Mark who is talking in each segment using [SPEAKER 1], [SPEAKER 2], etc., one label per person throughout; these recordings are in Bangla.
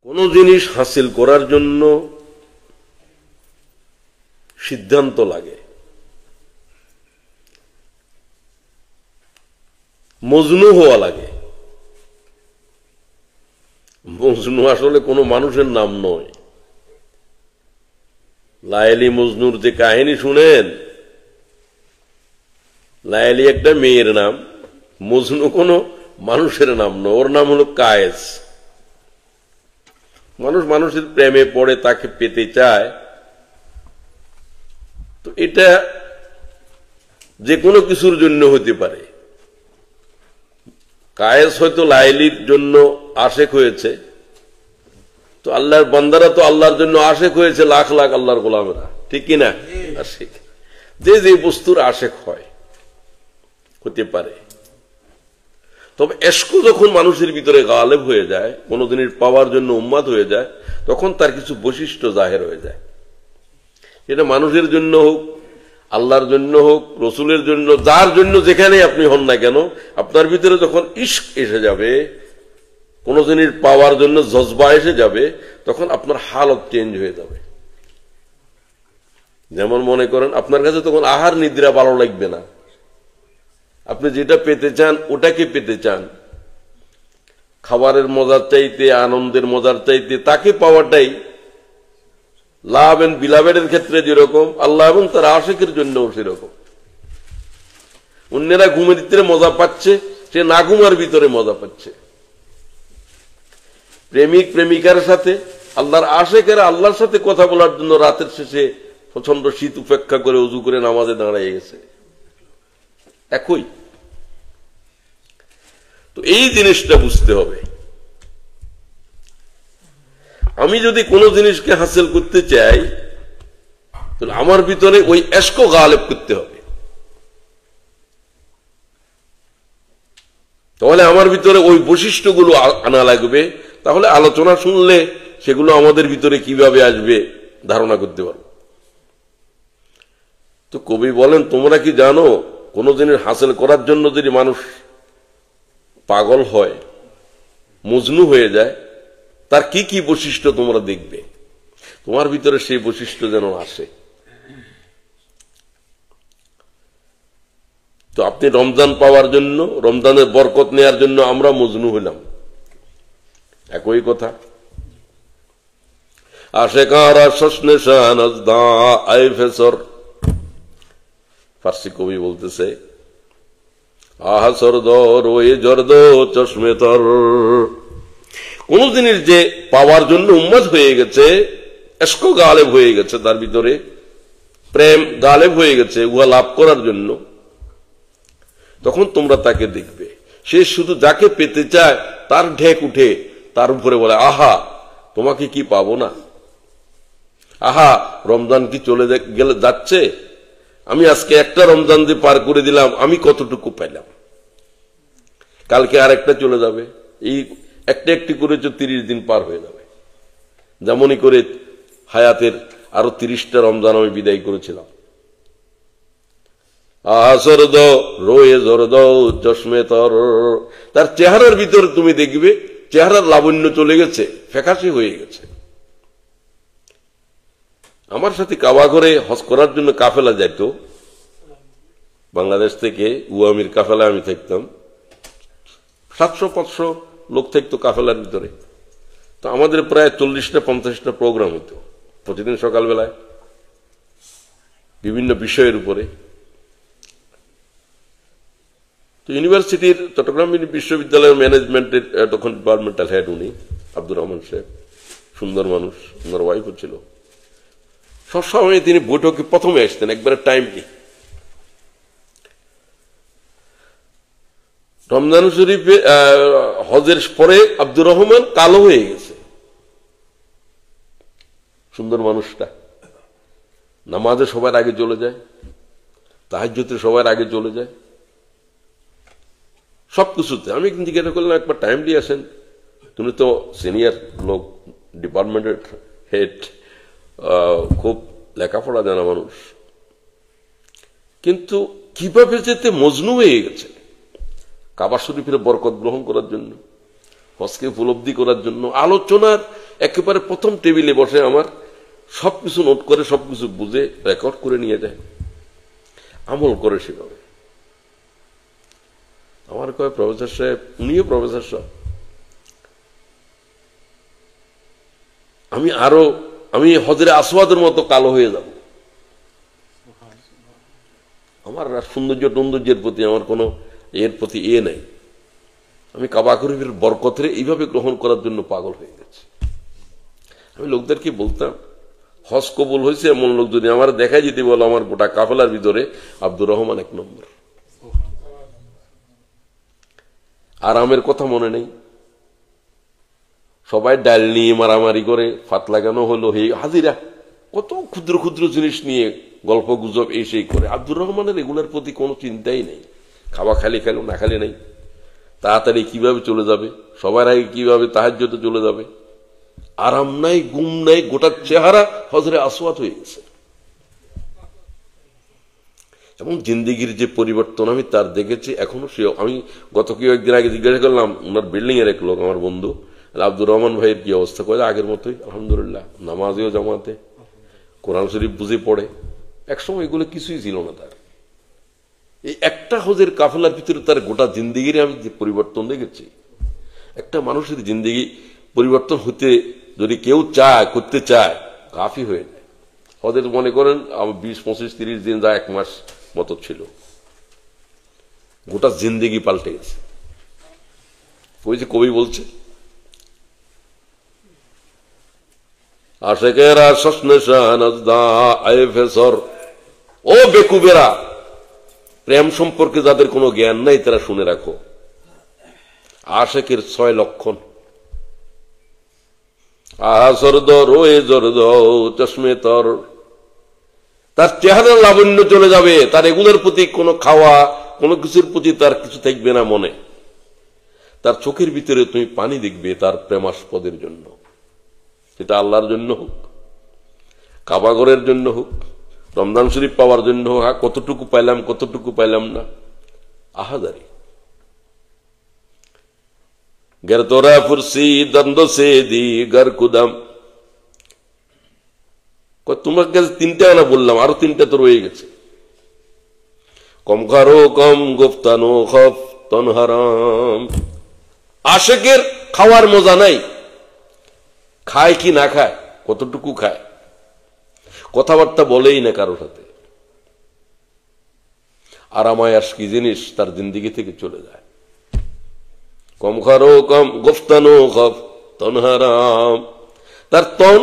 [SPEAKER 1] কোন জিনিস হাসিল করার জন্য সিদ্ধান্ত লাগে, মজনু হওয়া লাগে। মজনু আসলে কোনো মানুষের নাম নয়। লায়লি মজনুর যে কাহিনী শুনেন, লায়লি একটা মেয়ের নাম, মজনু কোনো মানুষের নাম নয়, ওর নাম হলো কায়েস। মানুষ মানুষের প্রেমে পড়ে, তাকে পেতে চায়, তো এটা যে কোনো কিছুর জন্য হতে পারে। কায়েস হয়তো লাইলির জন্য আশেক হয়েছে, তো আল্লাহর বান্দারা তো আল্লাহর জন্য আশেক হয়েছে, লাখ লাখ আল্লাহর গোলামেরা, ঠিক কিনা? আশেক যে যে বস্তুর আশেক হয় হতে পারে। তবে এশক যখন মানুষের ভিতরে গালেব হয়ে যায়, কোন জিনিস পাওয়ার জন্য উম্মাদ হয়ে যায়, তখন তার কিছু বৈশিষ্ট্য জাহের হয়ে যায়। এটা মানুষের জন্য হোক, আল্লাহর জন্য হোক, রসুলের জন্য, যার জন্য যেখানে আপনি হন না কেন, আপনার ভিতরে যখন ইশক এসে যাবে, কোন জিনিস পাওয়ার জন্য জজবা এসে যাবে, তখন আপনার হালত চেঞ্জ হয়ে যাবে। যেমন মনে করেন আপনার কাছে তখন আহার নিদ্রা ভালো লাগবে না, আপনি যেটা পেতে চান ওটাকে পেতে চান। খাবারের মজার চাইতে, আনন্দের মজার চাইতে তাকে পাওয়াটাই লাভ এন্ড বিলাভের ক্ষেত্রে যেরকম, আল্লাহ এবং তার আশিকের জন্য সেরকম। অন্যেরা ঘুমের ভিতরে মজা পাচ্ছে, সে না ঘুমার ভিতরে মজা পাচ্ছে। প্রেমিক প্রেমিকার সাথে, আল্লাহর আশিকেরা আল্লাহর সাথে কথা বলার জন্য রাতের শেষে প্রচন্ড শীত উপেক্ষা করে উজু করে নামাজে দাঁড়িয়ে গেছে, একই। তো এই জিনিসটা বুঝতে হবে। আমি যদি কোনো জিনিসকে হাসিল করতে চাই, তাহলে আমার ভিতরে ওই এশক গালেব করতে হবে। তাহলে আমার ভিতরে ওই বৈশিষ্ট্যগুলো আনা লাগবে। তাহলে আলোচনা শুনলে সেগুলো আমাদের ভিতরে কিভাবে আসবে ধারণা করতে পারব। তো কবি বলেন, তোমরা কি জানো কোন জিনিস হাসিল করার জন্য যদি মানুষ পাগল হয়, মজনু হয়ে যায়, তার কি কি বৈশিষ্ট্য তোমরা দেখবে, তোমার ভিতরে সেই বৈশিষ্ট্য যেন আসে। তো আপনি রমজান পাওয়ার জন্য, রমজানের বরকত নেয়ার জন্য আমরা মজনু হইলাম, একই কথা। আশেকারা শোষণে শাহানজদা আই ফেসর, ফার্সি কবি বলতেছে, আহা সরদ রোয়ে জর্দ চশমে তর। কোন জিনিস যে পাওয়ার জন্য উম্মত হয়ে গেছে, এশক গালেব হয়ে গেছে, তার ভিতরে প্রেম গালেব হয়ে গেছে উহা লাভ করার জন্য, তখন তোমরা তাকে দেখবে। সে শুধু যাকে পেতে চায় তার ঢেক উঠে, তার উপরে বলে, আহা তোমাকে কি পাবো না, আহা রমজান কি চলে গেলে যাচ্ছে, আমি আজকে একটা রমজান দিয়ে পার করে দিলাম, আমি কতটুকু পাইলাম, কালকে আর একটা চলে যাবে, এই একটা একটি করে 30 দিন পার হয়ে যাবে। যেমনই করে হায়াতের আরো 30টা রমজান আমি বিদায় করেছিলাম। আহরদ রোয়ে জরদ চশমে তর, তার চেহারার ভিতরে তুমি দেখবে চেহারার লাবণ্য চলে গেছে, ফ্যাকাশে হয়ে গেছে। আমার সাথে কাবা ঘরে হজ করার জন্য কাফেলা যাইত, বাংলাদেশ থেকে উয়ামির কাফেলা আমি থাকতাম, 700-500 লোক থাকতো কাফেলার ভিতরে। তো আমাদের প্রায় 40টা-50টা প্রোগ্রাম হইত প্রতিদিন সকালবেলায় বিভিন্ন বিষয়ের উপরে। তো ইউনিভার্সিটির, চট্টগ্রাম বিশ্ববিদ্যালয়ের ম্যানেজমেন্টের তখন ডিপার্টমেন্টাল হেড উনি, আব্দুর রহমান সাহেব, সুন্দর মানুষ, ওনার ওয়াইফও ছিল। সবসময় তিনি বৈঠকে প্রথমে আসতেন, একবারে টাইমলি। রমজান শরীফে হজের পরে আব্দুর রহমান কালো হয়ে গেছে, সুন্দর মানুষটা। নামাজে সবার আগে চলে যায়, তাহাজ্জুদে সবার আগে চলে যায়, সবকিছুতে। আমি জিজ্ঞাসা করলাম, একবার টাইম দিয়ে আসেন, তুমি তো সিনিয়র লোক, ডিপার্টমেন্টের হেড, খুব লেখাপড়া জানা মানুষ, কিন্তু কিভাবে যেতে মজনু হয়ে গেছে কাবা শরীফের বরকত গ্রহণ করার জন্য, হজকে উপলব্ধি করার জন্য। আলোচনার একেবারে প্রথম টেবিলে বসে আমার সবকিছু নোট করে সবকিছু বুঝে রেকর্ড করে নিয়ে যায়, আমল করে সেভাবে। আমার কয় প্রফেসর সাহেব, উনিও প্রফেসর সাহেব, আমি হজরে আসওয়াদের মতো কালো হয়ে যাব। আমার সৌন্দর্যের প্রতি আমার কোনো এর প্রতি নাই। আমি কাবা শরীফের বরকতের এইভাবে গ্রহণ করার জন্য পাগল হয়ে গেছি। আমি লোকদেরকে বলতাম, হজ কবুল হয়েছে এমন লোক যদি আমার দেখা যেতে বলো, আমার গোটা কাফেলার ভিতরে আব্দুর রহমান 1 নম্বর। আরামের কথা মনে নেই, সবাই ডাল নিয়ে মারামারি করে, ফাত লাগানো হলো, হে হাজিরা, কত ক্ষুদ্র ক্ষুদ্র জিনিস নিয়ে গল্প গুজব এই সেই করে। আব্দুর রহমানের এগুলোর প্রতি কোনো চিন্তাই নেই, খাওয়া খালি খেলো না খালি নেই, তাড়াতাড়ি কিভাবে চলে যাবে, সবার আগে কিভাবে তাহাজ্জুদে চলে যাবে, আরাম নাই, গুম নাই, গোটা চেহারা হজরে আসওয়াদ হয়ে গেছে। এবং জিন্দিগির যে পরিবর্তন আমি তার দেখেছি এখনো। আমি গত একদিন আগে জিজ্ঞাসা করলাম ওনার বিল্ডিং এর এক লোক, আমার বন্ধু, আব্দুর রহমান ভাইয়ের কি অবস্থা, করে আগের মতোই আলহামদুলিল্লাহ, নামাজেও জামাতে, কোরআন শরীফ বুঝে পড়ে। একসময় এগুলো কিছুই ছিল না তার। এই একটা হজের কাফেলার ভিতরে তার গোটা জিন্দিগির আমি যে পরিবর্তন দেখেছি। একটা মানুষের জিন্দিগি পরিবর্তন হতে যদি কেউ চায়, করতে চায়, কাফি হয়ে যায়। হজের মনে করেন 20, 25, 30 দিন যা 1 মাস মতো ছিল, গোটা জিন্দিগি পাল্টে গেছে। ওই যে কবি বলছে, আশেকেরা ও বেকুবেরা, প্রেম সম্পর্কে যাদের কোনো জ্ঞান নাই তারা শুনে রাখো, আশেকের 6 লক্ষণ। চশমে তর, তার চেহারা লাবণ্য চলে যাবে, তার এগুলোর প্রতি কোনো খাওয়া কোনো কিছুর প্রতি তার কিছু থাকবে না মনে। তার চোখের ভিতরে তুমি পানি দেখবে তার প্রেমাস্পদের জন্য, সেটা আল্লাহর জন্য হোক, কাবাগরের জন্য হোক, রমজান শরীফ পাওয়ার জন্য হোক, কতটুকু পাইলাম কতটুকু পাইলাম না, আহাজারি। গের তোরা ফুরসি দ্বন্দ্ব সে দি গর কুদাম, তোমার কাছে 3টা না বললাম, আরো 3টা তো রয়ে গেছে। কম খারো কম গুফতানো খফ তনহারাম, আশেকের খাওয়ার মজা নাই, খায় কি না খায়, কতটুকু খায়, কথাবার্তা বলেই না কারোর সাথে, আরামায়াস কি জিনিস তার জিন্দিগি থেকে চলে যায়। কম খারো কম গুফতানো খফ তনহারাম, তার তন,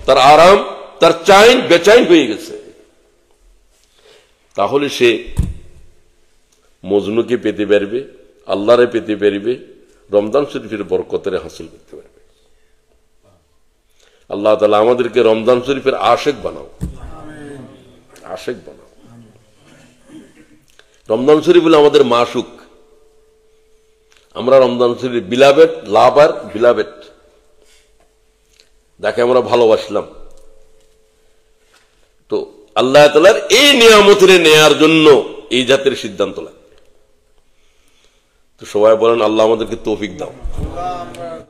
[SPEAKER 1] তার আরাম, তার চাইন বেচাইন হয়ে গেছে। তাহলে সে মজনুকে পেতে পারবে, আল্লাহরে পেতে পারবে, রমজান শরীফের বরকতের হাসিল করতে পারবে। আল্লাহ তাআলা আমাদেরকে রমজান শরীফের আশেক বানাও, আশেক বানাও। রমজান শরীফ হলো আমাদের মাসুক। আমরা রমজান শরীফ বিলাবেট, লাভ আর বিলাবেট, যাকে আমরা ভালোবাসলাম। তো আল্লাহ তাআলার এই নিয়ামতের নেয়ার জন্য এই জাতের সিদ্ধান্ত লাগবে। তো সবাই বলেন আল্লাহ আমাদেরকে তৌফিক দাও।